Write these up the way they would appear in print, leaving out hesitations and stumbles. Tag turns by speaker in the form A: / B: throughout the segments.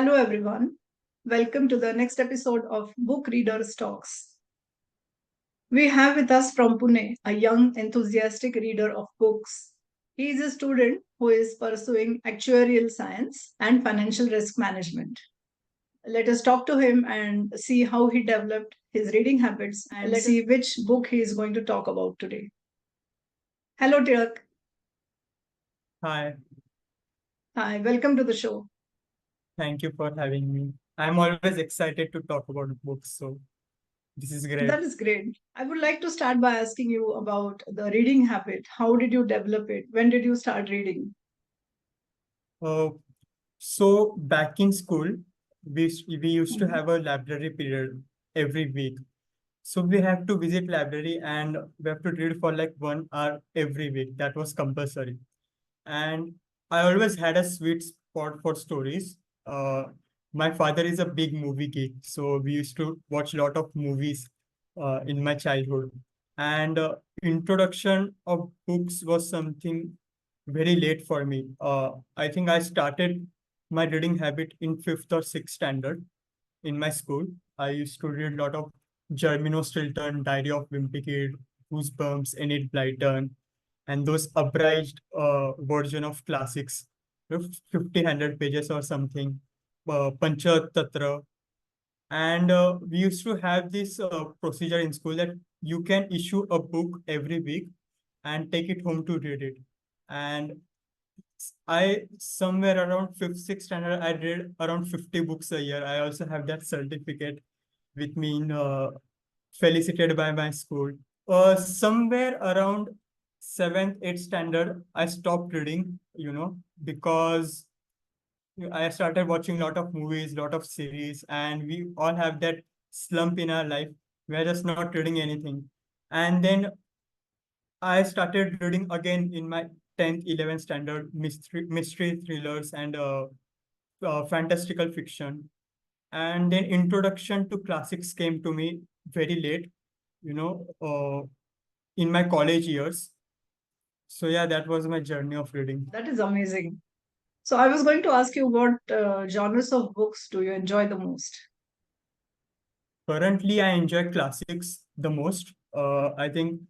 A: Hello, everyone. Welcome to the next episode of Book Readers Talks. We have with us from Pune a young, enthusiastic reader of books. He is a student who is pursuing actuarial science and financial risk management. Let us talk to him and see how he developed his reading habits and let's see which book he is going to talk about today. Hello, Tilak.
B: Hi,
A: Hi, welcome to the show.
B: thank you for having me. I'm always excited to talk about books, so this is great.
A: That is great. I would like to start by asking you about the reading habit. How did you develop it? When did you start reading?
B: Uh, so back in school, we used to
A: Mhm.
B: have a library period every week. So we have to visit library and we have to read for like 1 hour every week. That was compulsory. And I always had a sweet spot for stories. Uh, my father is a big movie geek, so we used to watch a lot of movies in my childhood. And introduction of books was something very late for me. I think I started my reading habit in fifth or sixth standard in my school. I used to read a lot of Germino Stilton, Diary of Wimpy Kid, Goosebumps, Enid Blyton, and those abridged version of classics, 50, 100 pages or something, Pancha Tatra. And we used to have this procedure in school that you can issue a book every week and take it home to read it. And I somewhere around fifth, sixth standard, I read around 50 books a year. I also have that certificate with me in felicitated by my school. Somewhere around seventh, eighth standard, I stopped reading, because I started watching a lot of movies, lot of series, and we all have that slump in our life. We're just not reading anything. And then I started reading again in my 10th, 11th standard, mystery thrillers and fantastical fiction. And then introduction to classics came to me very late, you know, uh, in my college years. So yeah, that was my journey of reading.
A: That is amazing. So, I was going to ask you what genres of books do you enjoy the most?
B: Currently, I enjoy classics the most. I think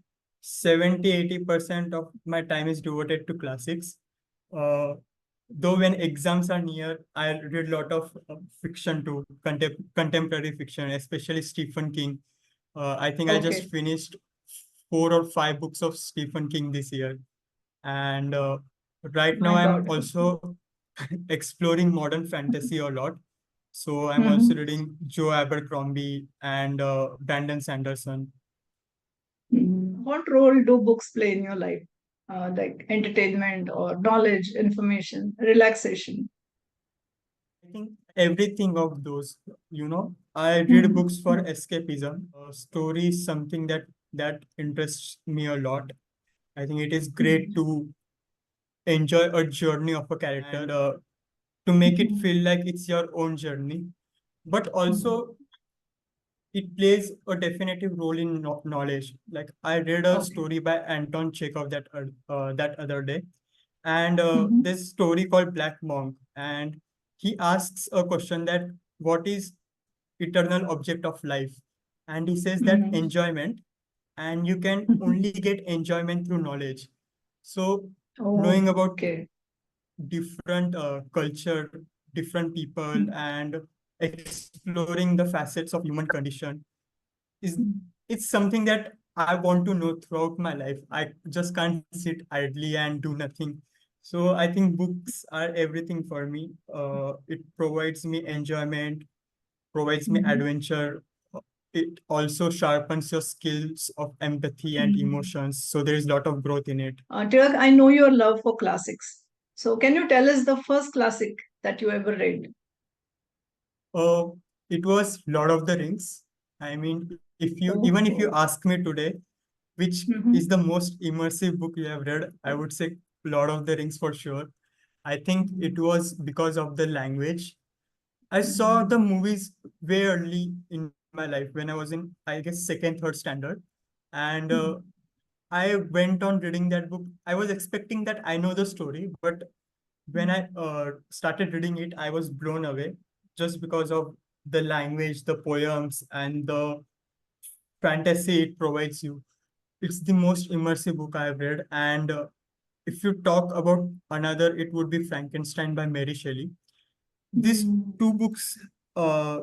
B: 70-80% of my time is devoted to classics. Uh, though when exams are near, I read a lot of fiction too, contemporary fiction, especially Stephen King. I think I just
A: Okay,
B: finished 4 or 5 books of Stephen King this year. And right now,
A: my
B: I'm
A: God.
B: also exploring modern fantasy a lot. So I'm also
A: Mhm.
B: reading Joe Abercrombie and Brandon Sanderson.
A: What role do books play in your life? Like entertainment or knowledge, information, relaxation?
B: I think everything of those, I read
A: Mhm.
B: books for escapism. Story is something that interests me a lot. I think it is great
A: Mhm.
B: to enjoy a journey of a character and to make it
A: Mhm.
B: feel like it's your own journey. But also it plays a definitive role in knowledge. Like I read a
A: Okay.
B: story by Anton Chekhov that other day, and
A: Mhm.
B: this story called Black Monk, and he asks a question that what is eternal object of life, and he says that
A: Mhm.
B: enjoyment, and you can
A: Mhm.
B: only get enjoyment through knowledge. So
A: Oh,
B: knowing about
A: okay.
B: different culture, different people,
A: Mhm.
B: and exploring the facets of human condition is
A: Mhm.
B: it's something that I want to know throughout my life. I just can't sit idly and do nothing. So I think books are everything for me. It provides me enjoyment, provides me
A: Mhm.
B: adventure. It also sharpens your skills of empathy and
A: Mhm.
B: emotions. So there is a lot of growth in it.
A: Tilak, I know your love for classics. So, can you tell us the first classic that you ever read?
B: Uh, it was Lord of the Rings. I mean, if you
A: Oh.
B: ask me today, which is
A: Mhm.
B: the most immersive book you have read, I would say Lord of the Rings for sure. I think it was because of the language. I saw the movies way early in my life when I was in, I guess, second, third standard. And I went on reading that book. I was expecting that I know the story, but when I started reading it, I was blown away. just because of the language, the poems, and the fantasy it provides you. It's the most immersive book I've read. And if you talk about another, it would be Frankenstein by Mary Shelley. These
A: Mm.
B: two books, uh,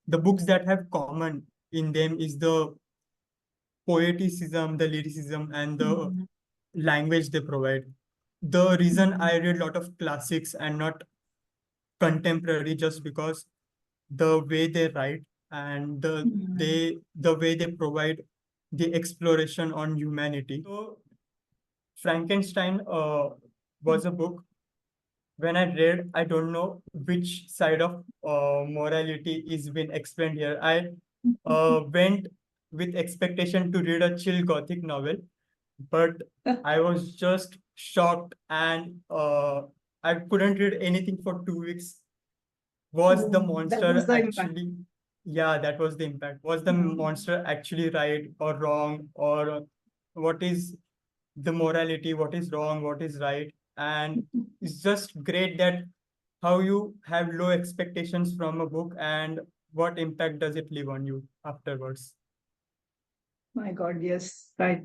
B: the books that have common in them is the poeticism, the lyricism, and the
A: Mm.
B: language they provide. The reason
A: Mm.
B: I read a lot of classics and not contemporary just because the way they write and
A: Mm.
B: the way they provide the exploration on humanity. So Frankenstein was a book when I read, I don't know which side of morality is being explained here. I went with expectation to read a chill gothic novel, but I was just shocked and I couldn't read anything for 2 weeks. Was the
A: Oh, that was
B: monster
A: the impact.
B: actually, yeah, that was the impact. Was the
A: Mm.
B: monster actually right or wrong, or what is the morality, what is wrong, what is right? And it's just great that how you have low expectations from a book and what impact does it leave on you afterwards.
A: My God, yes, right.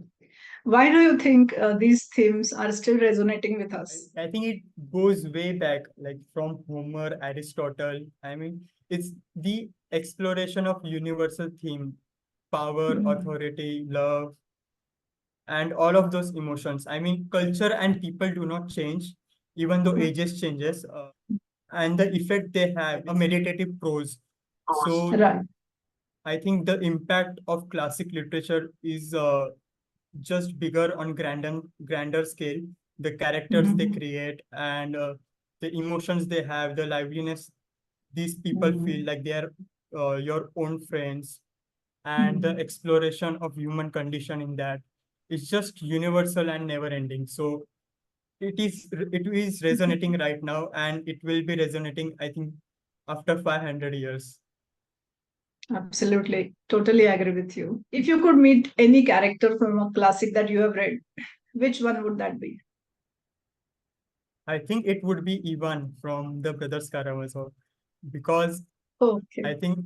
A: Why do you think these themes are still resonating with us?
B: I think it goes way back, like from Homer, Aristotle. I mean, it's the exploration of universal theme, power,
A: Mm.
B: authority, love, and all of those emotions. I mean, culture and people do not change, even though
A: Mm.
B: ages changes, and the effect they have, a meditative prose. So
A: Right.
B: I think the impact of classic literature is just bigger on grander scale. The characters they
A: Mhm.
B: create and the emotions they have, the liveliness these people feel
A: Mm.
B: like they are your own friends, and the
A: Mm.
B: exploration of human condition in that is just universal and never ending. So it is resonating right now, and it will be resonating, I think, after 500 years.
A: Absolutely. Totally agree with you. If you could meet any character from a classic that you have read, which one would that be?
B: I think it would be Ivan from the Brothers Karamazov, because
A: Okay.
B: I think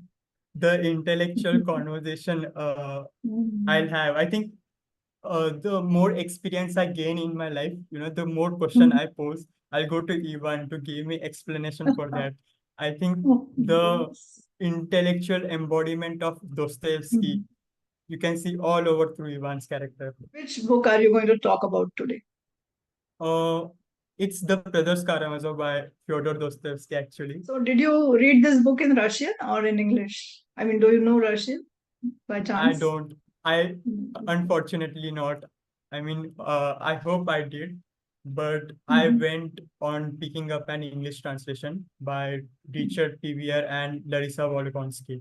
B: the intellectual conversation I'll
A: Mm.
B: have, I think the more experience I gain in my life, the more question
A: Mm.
B: I pose, I'll go to Ivan to give me explanation for that. I think the
A: Yes.
B: intellectual embodiment of Dostoevsky,
A: Mm.
B: you can see all over through Ivan's character.
A: Which book are you going to talk about today?
B: Uh, it's The Brothers Karamazov by Fyodor Dostoevsky, actually.
A: So, did you read this book in Russian or in English? I mean, do you know Russian by
B: I
A: chance?
B: don't. I
A: Mm.
B: unfortunately not. I mean, I hope I did, but I
A: Mhm.
B: went on picking up an English translation by Richard Pivier and Larissa Volokonsky.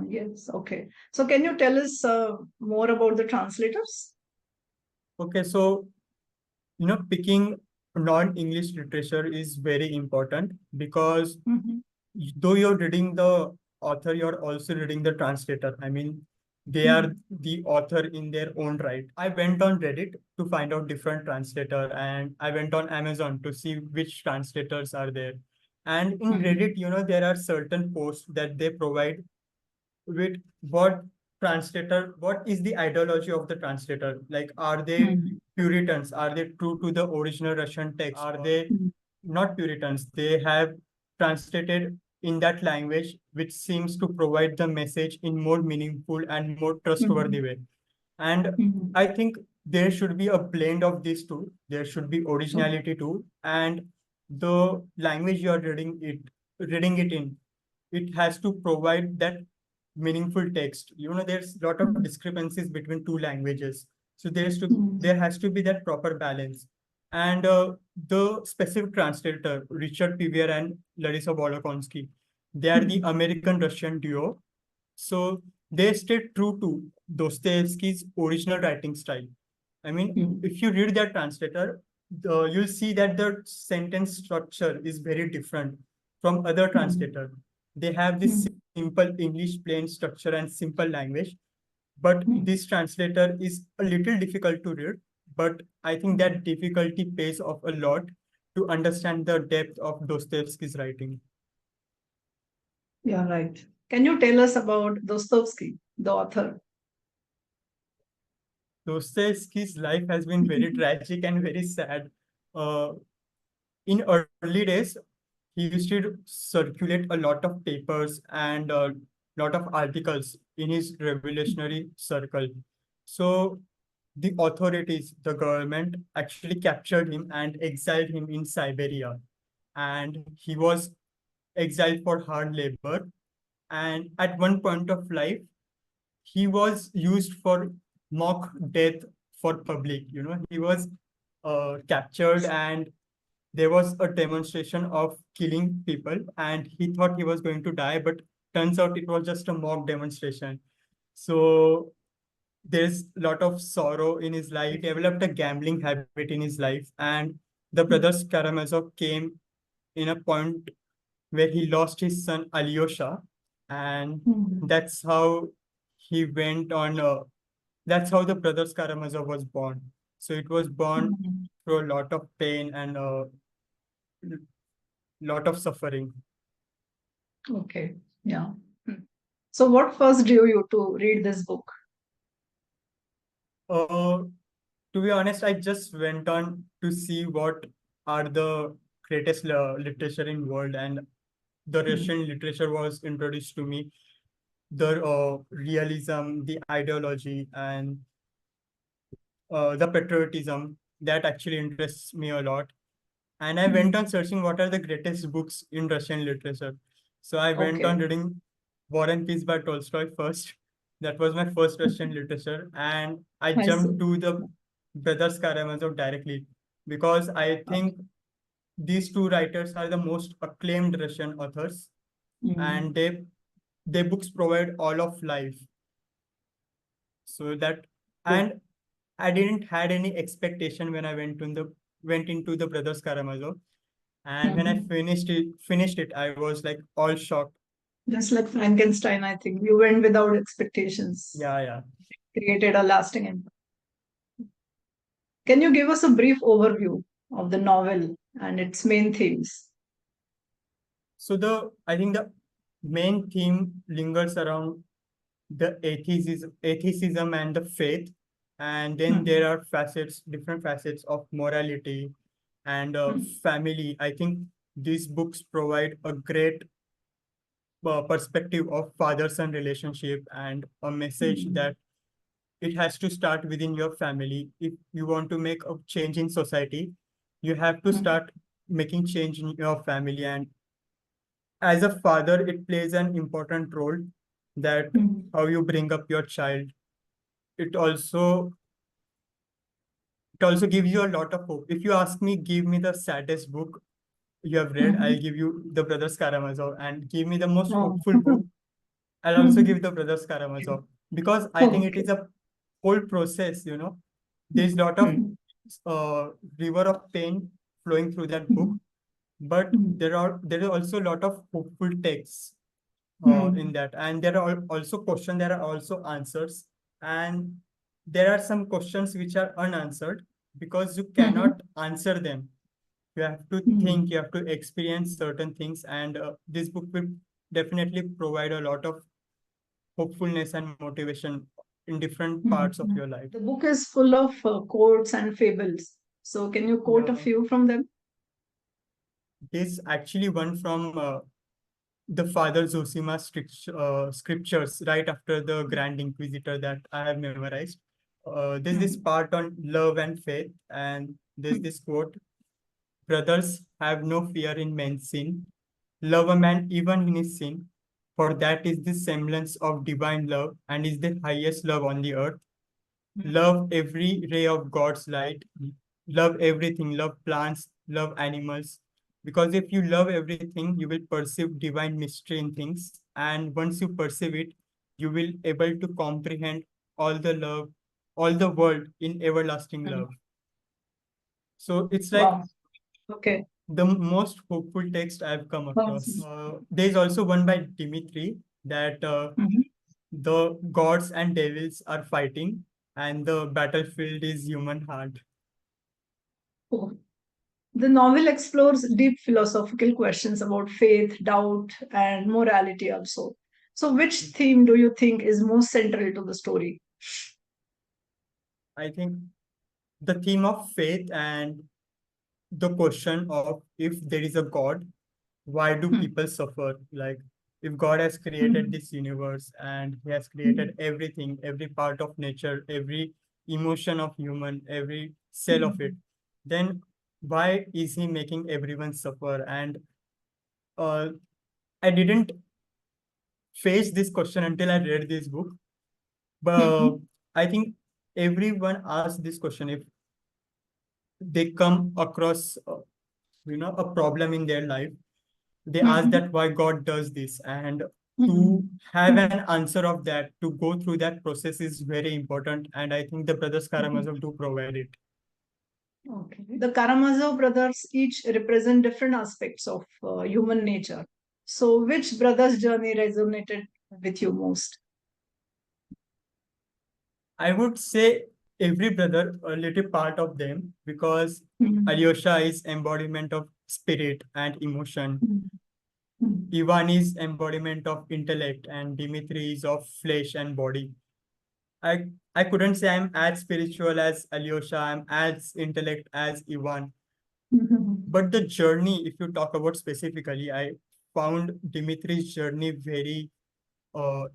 A: Yes, okay. So, can you tell us more about the translators?
B: Okay, so picking non-English literature is very important because
A: Mhm.
B: though you're reading the author, you're also reading the translator. I mean, they are
A: Mhm.
B: the author in their own right. I went on Reddit to find out different translator, and I went on Amazon to see which translators are there. And in
A: Mhm.
B: Reddit, there are certain posts that they provide with what is the ideology of the translator? Like, are they
A: Mhm.
B: Puritans? Are they true to the original Russian text? Are they
A: Mhm.
B: not Puritans? They have translated in that language, which seems to provide the message in more meaningful and more trustworthy
A: Mhm.
B: way. And
A: Mhm.
B: I think there should be a blend of these two. There should be
A: Okay.
B: originality too, and the language you are reading it in, it has to provide that meaningful text. There's a lot of
A: Mhm.
B: discrepancies between two languages, so
A: Mhm.
B: there has to be that proper balance. And the specific translator, Richard Pivier and Larissa Volokonsky, they are the
A: Mhm.
B: American Russian duo. So they stayed true to Dostoevsky's original writing style. I mean,
A: Mhm.
B: if you read that translator, you'll see that the sentence structure is very different from other
A: Mhm.
B: translator. They have this
A: Mhm.
B: simple English plain structure and simple language, but
A: Mhm.
B: this translator is a little difficult to read. But I think that difficulty pays off a lot to understand the depth of Dostoevsky's writing.
A: Yeah, right. Can you tell us about Dostoevsky, the author?
B: Dostoevsky's life has been very tragic and very sad. Uh, in early days, he used to circulate a lot of papers and a lot of articles in his revolutionary circle. So the authorities, the government, actually captured him and exiled him in Siberia. And he was exiled for hard labor. And at one point of life, he was used for mock death for public. He was captured and there was a demonstration of killing people and he thought he was going to die, but turns out it was just a mock demonstration. So there's a lot of sorrow in his life. He developed a gambling habit in his life, and the brothers Karamazov came in a point where he lost his son Alyosha, and
A: Mhm.
B: that's how he went on. That's how the brothers Karamazov was born. So it was born
A: Mhm.
B: through a lot of pain and a lot of suffering.
A: Okay. Yeah. Hmm. So, what first drew you to read this book?
B: Uh, to be honest, I just went on to see what are the greatest literature in world, and the
A: Hmm.
B: Russian literature was introduced to me. The realism, the ideology, and the patriotism that actually interests me a lot. And I went
A: Hmm.
B: on searching what are the greatest books in Russian literature. So I went on
A: Okay.
B: reading War and Peace by Tolstoy first. That was my first Russian literature. And I
A: I
B: jumped
A: see.
B: to the Brothers Karamazov directly because I
A: Okay.
B: think these two writers are the most acclaimed Russian authors,
A: Hmm.
B: and their books provide all of life. So that,
A: Good.
B: and I didn't had any expectation when I went into the Brothers Karamazov. And when I
A: Mhm.
B: finished it, I was like all shocked.
A: Just like Frankenstein, I think you went without expectations,
B: Yeah, yeah.
A: created a lasting impact. Can you give us a brief overview of the novel and its main themes?
B: So I think the main theme lingers around the atheism and the faith, and then
A: Hmm.
B: there are different facets of morality and
A: Hmm.
B: family. I think these books provide a great perspective of father-son relationship and a message
A: Hmm.
B: that it has to start within your family. If you want to make a change in society, you have to
A: Hmm.
B: start making change in your family. And as a father, it plays an important role that
A: Hmm.
B: how you bring up your child. It also it also gives you a lot of hope. If you ask me, give me the saddest book you have read, I'll
A: Hmm.
B: give you The Brothers Karamazov, and give me the most
A: Oh.
B: hopeful book, I'll also
A: Hmm.
B: give The Brothers Karamazov, because I think it
A: Okay.
B: is a whole process. There's a lot of
A: Hmm.
B: uh, river of pain flowing through that book,
A: Hmm.
B: but
A: Hmm.
B: there is also a lot of hopeful texts in
A: Hmm.
B: that, and there are also questions, there are also answers, and there are some questions which are unanswered because you
A: Hmm.
B: cannot answer them. You have to think,
A: Hmm.
B: you have to experience certain things, and this book will definitely provide a lot of hopefulness and motivation in different parts of
A: Hmm.
B: your life.
A: The book is full of quotes and fables. So, can you quote a
B: Yeah,
A: few from them?
B: this actually one from the Father Zosima scriptures right after the Grand Inquisitor that I have memorized. There's this
A: Hmm.
B: part on love and faith, and there's this quote: "Brothers, have no fear in men's sin. Love a man even in his sin, for that is the semblance of divine love and is the highest love on the earth. Love every ray of God's light. Love everything. Love plants. Love animals. Because if you love everything, you will perceive divine mystery in things. And once you perceive it, you will able to comprehend all the love, all the world in everlasting
A: Hmm.
B: love. So it's like
A: Wow. Okay.
B: the most hopeful text I've come across.
A: Awesome.
B: There's also one by Dimitri that
A: Mhm.
B: the gods and devils are fighting, and the battlefield is human heart.
A: Oh, The novel explores deep philosophical questions about faith, doubt, and morality also. So, which theme do you think is most central to the story?
B: I think the theme of faith and the question of if there is a God, why do
A: Hmm.
B: people suffer? Like, if God has created
A: Hmm.
B: this universe and He has
A: Hmm.
B: created everything, every part of nature, every emotion of human, every cell of it,
A: Hmm.
B: then why is He making everyone suffer? And uh, I didn't face this question until I read this book. But
A: Hmm.
B: I think everyone asks this question if they come across, a problem in their life. They ask
A: Hmm.
B: that why God does this, and to
A: Hmm.
B: have an answer of that, to go through that process is very important. And I think the brothers Karamazov do provide it.
A: Okay. The Karamazov brothers each represent different aspects of human nature. So, which brother's journey resonated with you most?
B: I would say every brother, a little part of them, because
A: Hmm.
B: Alyosha is embodiment of spirit and emotion.
A: Hmm. Hmm.
B: Ivan is embodiment of intellect, and Dimitri is of flesh and body. I couldn't say I'm as spiritual as Alyosha, I'm as intellect as Ivan.
A: Hmm.
B: But the journey, if you talk about specifically, I found Dimitri's journey very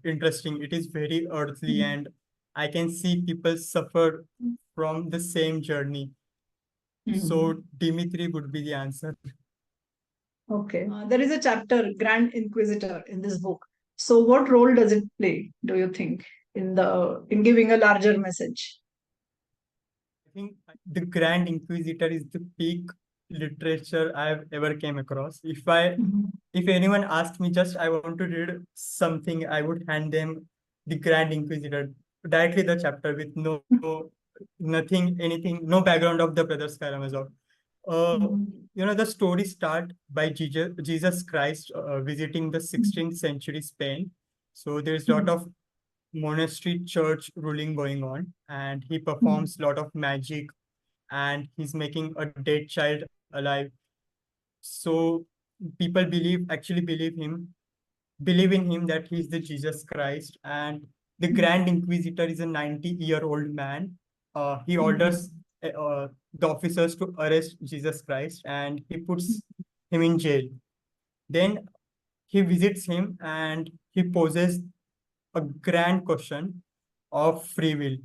B: interesting. It is very earthly, and I can see people suffer from the same journey.
A: Hmm.
B: So Dimitri would be the answer.
A: Okay. There is a chapter, Grand Inquisitor, in this book. So, what role does it play, do you think, in giving a larger message?
B: I think the Grand Inquisitor is the peak literature I've ever came across.
A: Mhm.
B: If anyone asked me just I want to read something, I would hand them the Grand Inquisitor, directly the chapter with nothing, anything, no background of the brothers Karamazov. Uh,
A: Mhm.
B: the story start by Jesus Christ visiting the 16th century Spain. So there's a lot
A: Mhm.
B: of monastery church ruling going on, and he
A: Mhm.
B: performs a lot of magic, and he's making a dead child alive. So people actually believe in him that he's the Jesus Christ. And the Grand Inquisitor is a 90-year-old man. He orders
A: Mhm.
B: the officers to arrest Jesus Christ, and he puts him in jail. Then he visits him and he poses a grand question of free will.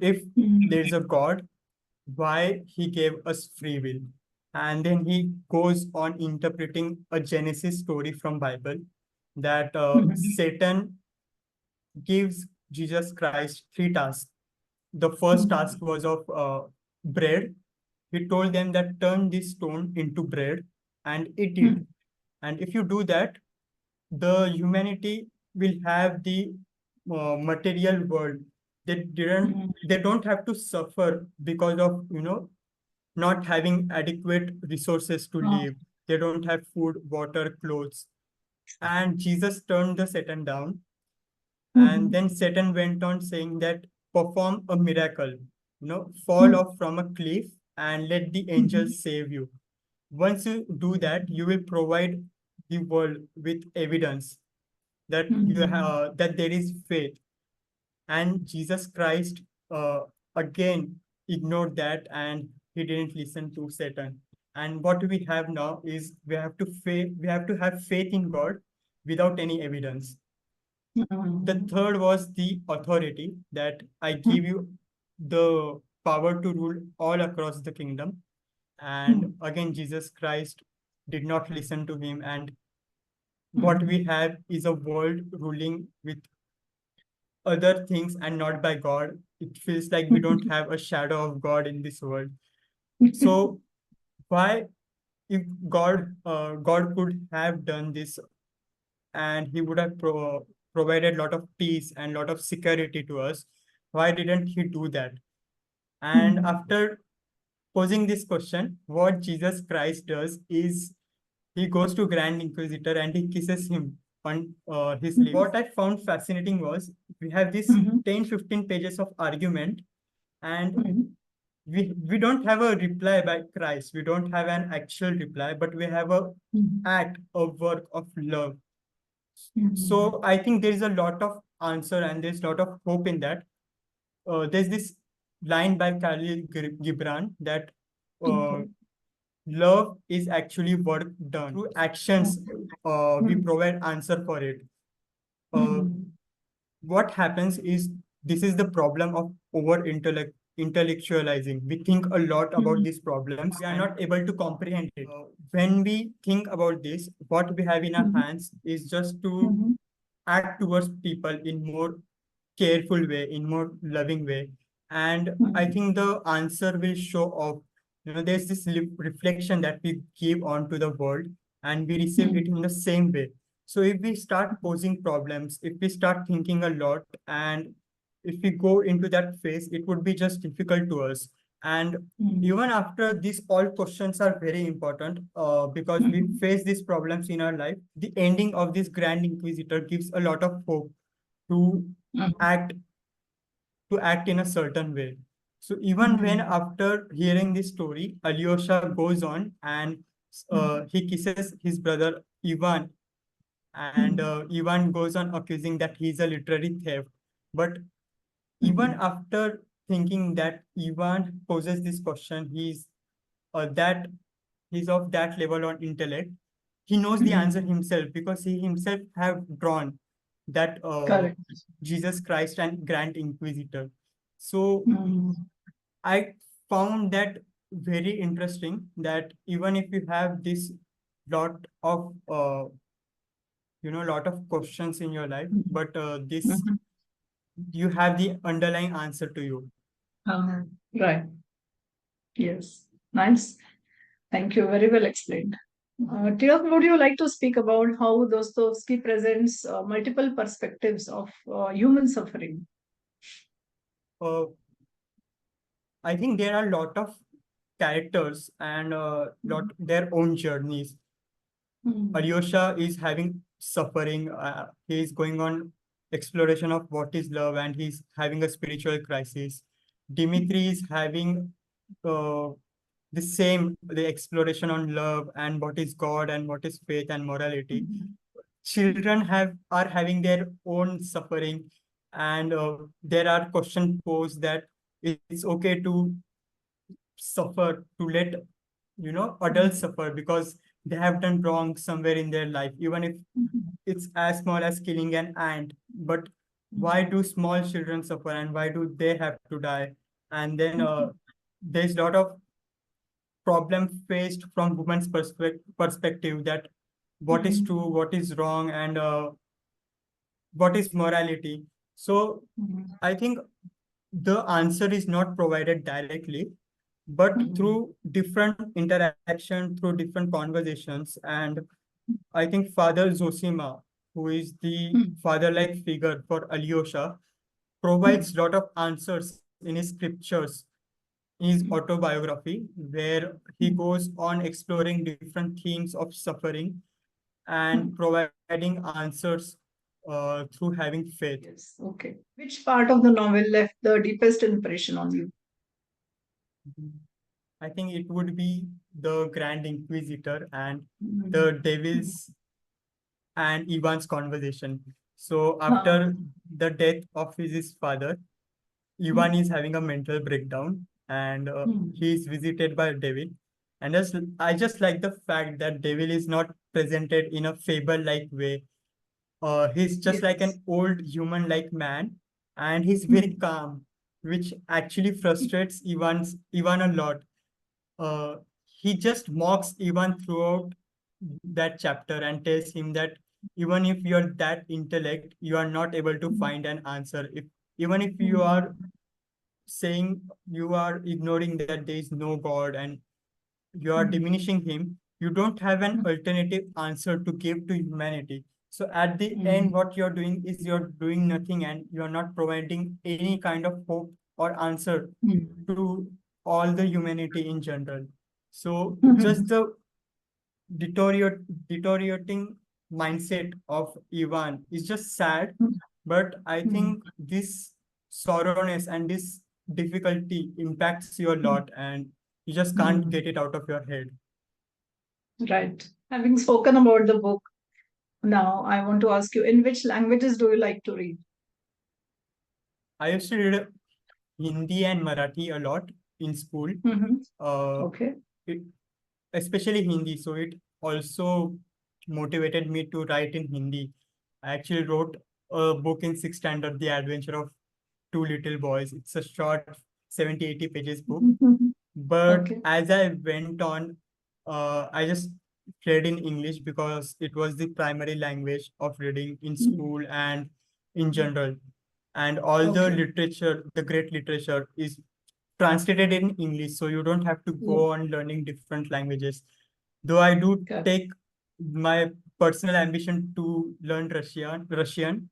B: If
A: Mhm.
B: there's a God, why he gave us free will? And then he goes on interpreting a Genesis story from Bible, that
A: Mhm.
B: Satan gives Jesus Christ three tasks. The first task
A: Mhm.
B: was of bread. He told them that turn this stone into bread and eat it.
A: Mhm.
B: And if you do that, the humanity will have the material world. They don't have to suffer because of not having adequate resources to
A: Ah.
B: live. They don't have food, water, clothes. And Jesus turned the Satan down. And
A: Mhm.
B: then Satan went on saying that perform a miracle, fall
A: Mhm.
B: off from a cliff and let the
A: Mhm.
B: angels save you. Once you do that, you will provide the world with evidence that
A: Mhm.
B: that there is faith. And Jesus Christ again ignored that, and he didn't listen to Satan. And what we have now is we have to have faith in God without any evidence. The
A: Mhm.
B: third was the authority, that I give you the power to rule all across the kingdom. And
A: Mhm.
B: again, Jesus Christ did not listen to him. And what
A: Mhm.
B: we have is a world ruling with other things and not by God. It feels like we don't have a shadow of God in this world. So why, if God could have done this, and he would have provided a lot of peace and a lot of security to us, why didn't he do that? And
A: Mhm.
B: after posing this question, what Jesus Christ does is he goes to Grand Inquisitor and he kisses him on his lips. What I found fascinating was we have this
A: Mhm.
B: 10-15 pages of argument, and
A: Mhm.
B: we don't have a reply by Christ. We don't have an actual reply, but we have a
A: Mhm.
B: act of work of love.
A: Mhm.
B: So I think there is a lot of answer and there's a lot of hope in that. There's this line by Khalil Gibran that uh,
A: Okay.
B: love is actually work done through actions.
A: Okay.
B: We
A: Mhm.
B: provide answer for it. Uh,
A: Mhm.
B: what happens is this is the problem of over intellectualizing. We think a lot about
A: Mhm.
B: these problems. We are not able to comprehend it. When we think about this, what we have in our
A: Mhm.
B: hands is just to
A: Mhm.
B: act towards people in more careful way, in more loving way. And I
A: Mhm.
B: think the answer will show up. There's this reflection that we give onto the world and we receive it
A: Mhm.
B: in the same way. So if we start posing problems, if we start thinking a lot, and if we go into that phase, it would be just difficult to us. And
A: Mhm.
B: even after these all questions are very important because we
A: Mhm.
B: face these problems in our life, the ending of this Grand Inquisitor gives a lot of hope to
A: Mhm.
B: act act in a certain way. So even when
A: Mhm.
B: after hearing this story, Alyosha goes on and he kisses his brother Ivan, and
A: Mhm.
B: Ivan goes on accusing that he's a literary theft. But even
A: Mhm.
B: after thinking that Ivan poses this question, that he's of that level on intellect. He knows the answer
A: Mhm.
B: himself because he himself have drawn that
A: Correct.
B: Jesus Christ and Grand Inquisitor. So
A: Mhm.
B: I found that very interesting that even if you have this lot of lot of questions in your life,
A: Mhm.
B: but this
A: Mhm.
B: you have the underlying answer to you.
A: Right. Yes. Nice. Thank you. Very well explained. Tilak, would you like to speak about how Dostoevsky presents multiple perspectives of human suffering?
B: Uh, I think there are a lot of characters and lot
A: Mhm.
B: their own journeys.
A: Mhm.
B: Alyosha is having suffering. He is going on exploration of what is love, and he's having a spiritual crisis. Dimitri is having uh, the exploration on love and what is God and what is faith and morality.
A: Mhm.
B: Children are having their own suffering, and there are questions posed that it's okay to suffer, to let adults
A: Mhm.
B: suffer because they have done wrong somewhere in their life, even if
A: Mhm.
B: it's as small as killing an ant. But why
A: Mhm.
B: do small children suffer and why do they have to die? And then
A: Mhm.
B: there's a lot of problem faced from women's perspective, that what is
A: Mhm.
B: true, what is wrong, and what is morality. So
A: Mhm.
B: I think the answer is not provided directly, but
A: Mhm.
B: through different interaction, through different conversations. And I think Father Zosima, who is the
A: Mhm.
B: father-like figure for Alyosha, provides
A: Mhm.
B: a lot of answers in his scriptures, in his
A: Mhm.
B: autobiography, where he
A: Mhm.
B: goes on exploring different themes of suffering and
A: Mhm.
B: providing answers through having faith.
A: Yes. Okay. Which part of the novel left the deepest impression on you?
B: I think it would be the Grand Inquisitor and
A: Mhm.
B: the Devil's and Ivan's conversation. So
A: Ah.
B: after the death of his father, Ivan
A: Mhm.
B: is having a mental breakdown and
A: Mhm.
B: he is visited by Devil. And I just like the fact that Devil is not presented in a fable-like way. He's just like
A: Yes.
B: an old human-like man, and he's very
A: Mhm.
B: calm, which actually frustrates Ivan a lot. uh, he just mocks Ivan throughout that chapter and tells him that even if you're that intellect, you are not able to
A: Mhm.
B: find an answer. If even if you are
A: Mhm.
B: saying, you are ignoring that there is no God and you are
A: Mhm.
B: diminishing him, you don't have an alternative answer to give to humanity. So at the end,
A: Mhm.
B: what you're doing is you're doing nothing and you're not providing any kind of hope or answer
A: Mhm.
B: to all the humanity in general. So just
A: Mhm.
B: the deteriorating mindset of Ivan is just sad, but I
A: Mhm.
B: think this sorrowness and this difficulty impacts you a
A: Mm.
B: lot, and you just can't
A: Mm.
B: get it out of your head.
A: Right. Having spoken about the book, now I want to ask you, in which languages do you like to read?
B: I used to read Hindi and Marathi a lot in school,
A: Hmm.
B: uh,
A: Okay.
B: it, especially Hindi. So it also motivated me to write in Hindi. I actually wrote a book in sixth standard, The Adventure of Two Little Boys. It's a short 70, 80 pages book.
A: Mhm.
B: But
A: Okay.
B: as I went on, I just read in English because it was the primary language of reading in
A: Mm.
B: school and in general. And all the
A: Okay.
B: literature, the great literature, is translated in English. So you don't have to
A: Yeah.
B: go on learning different languages. Though I do
A: Correct.
B: take my personal ambition to learn Russian,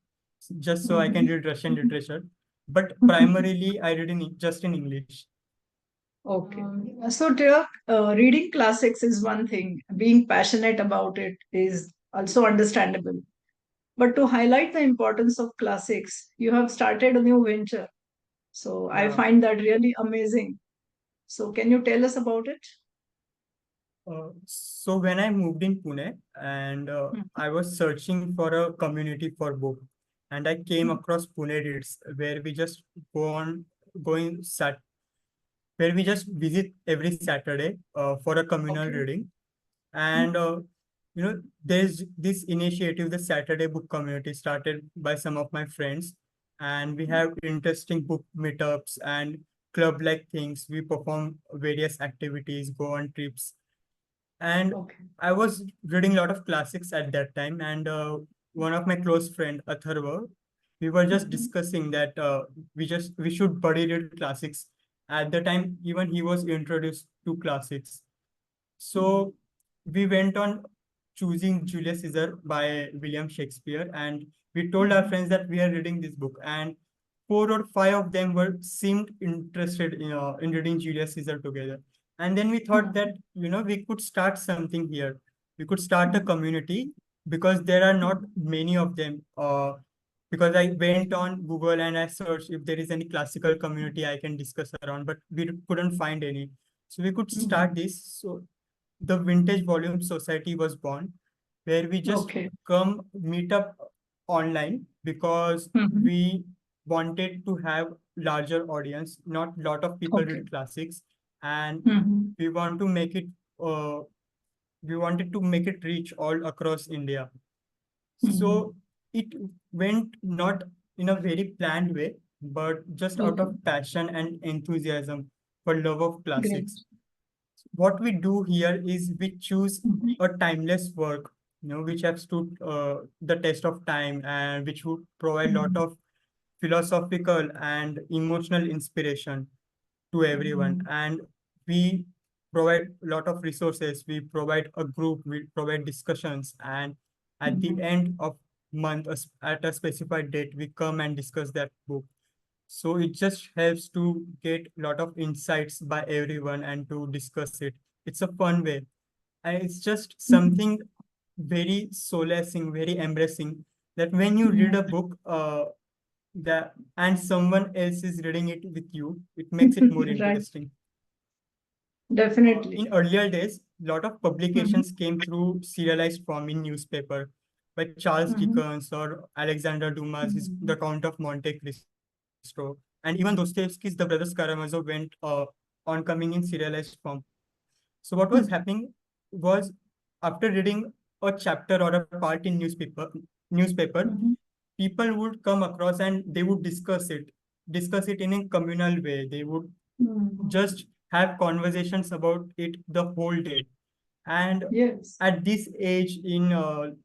B: just so I can
A: Mhm.
B: read Russian literature. But primarily, I read in just in English.
A: Okay. So, Tilak, reading classics is one thing. Being passionate about it is also understandable. But to highlight the importance of classics, you have started a new venture. So, I
B: Yeah.
A: find that really amazing. So, can you tell us about it?
B: So when I moved in Pune and I was searching for a community for book, and I came
A: Mhm.
B: across Pune Reads, where we just go on going sat where we just visit every Saturday for a communal
A: Okay.
B: reading. And there's this initiative, the Saturday Book Community, started by some of my friends, and we have interesting book meetups and club-like things. We perform various activities, go on trips, and
A: Okay.
B: I was reading a lot of classics at that time. And one of my close friend, Atharva, we were just
A: Mhm.
B: discussing that we should buddy read classics. At the time, even he was introduced to classics. So we went on choosing Julius Caesar by William Shakespeare, and we told our
A: Mhm.
B: friends that we are reading this book, and four or five of them were seemed interested in reading Julius Caesar together. And then we thought that
A: Mhm.
B: we could start something here. We could start a
A: Mhm.
B: community because there are not
A: Mhm.
B: many of them. Because I went on Google and I searched if there is any classical community I can discuss around, but we couldn't find any. So we could start
A: Mhm.
B: this. So the Vintage Volume Society was born, where we just
A: Okay.
B: come meet up online because
A: Mhm.
B: we wanted to have larger audience. Not lot of people
A: Okay.
B: read classics, and
A: Mhm.
B: we want to make it. Uh, we wanted to make it reach all across India.
A: Mhm.
B: So it went not in a very planned way, but just out
A: Okay.
B: of passion and enthusiasm for love of
A: Great.
B: classics. What we do here is we choose
A: Mhm.
B: a timeless work, which have stood the test of time and which would provide a lot
A: Mhm.
B: of philosophical and emotional inspiration to everyone.
A: Mhm.
B: And we provide a lot of resources. We provide a group, we provide discussions, and at the
A: Mhm.
B: end of month, at a specified date, we come and discuss that book. So it just helps to get a lot of insights by everyone and to discuss it. It's a fun way. And it's just
A: Mhm.
B: something very solacing, very embracing, that when you read a
A: Mhm.
B: book that and someone else is reading it with you, it makes it more
A: Right.
B: interesting.
A: Definitely.
B: In earlier days, a lot of
A: Mhm.
B: publications came through serialized form in newspaper, by Charles
A: Mhm.
B: Dickens or Alexander Dumas, his The
A: Mhm.
B: Count of Monte Cristo, and even Dostoevsky's The Brothers Karamazov went on coming in serialized form. So what was
A: Mhm.
B: happening was, after reading a chapter or a part in newspaper,
A: Mhm.
B: people would come across and they would discuss it in a communal way. They would
A: Mhm.
B: just have conversations about it the whole day. And
A: Yes.
B: at this age, in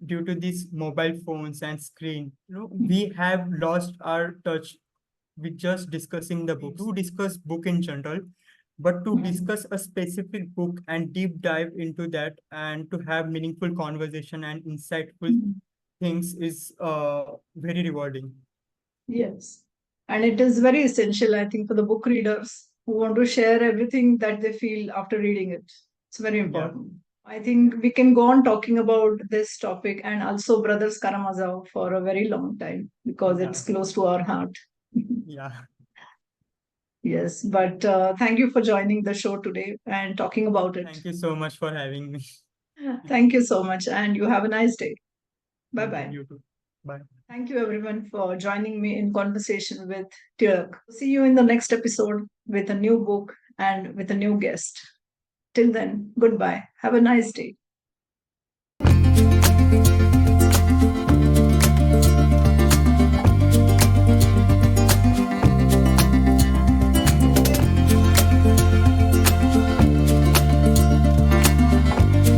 B: due to these mobile phones and screen, we have lost our touch with just discussing the book. To discuss book in general, but to
A: Mhm.
B: discuss a specific book and deep dive into that and to have meaningful conversation and insightful
A: Mhm.
B: things is very rewarding.
A: Yes. And it is very essential, I think, for the book readers who want to share everything that they feel after reading it. It's very
B: Yeah,
A: important. I think we can go on talking about this topic and also Brothers Karamazov for a very long time because
B: yeah,
A: it's close to our heart.
B: yeah.
A: Yes, but thank you for joining the show today and talking about it.
B: Thank you so much for having me.
A: Thank you so much, and you have a nice day. Bye
B: Thank you.
A: bye.
B: You too. Bye.
A: Thank you, everyone, for joining me in conversation with Tilak. See you in the next episode with a new book and with a new guest. Till then, goodbye. Have a nice day.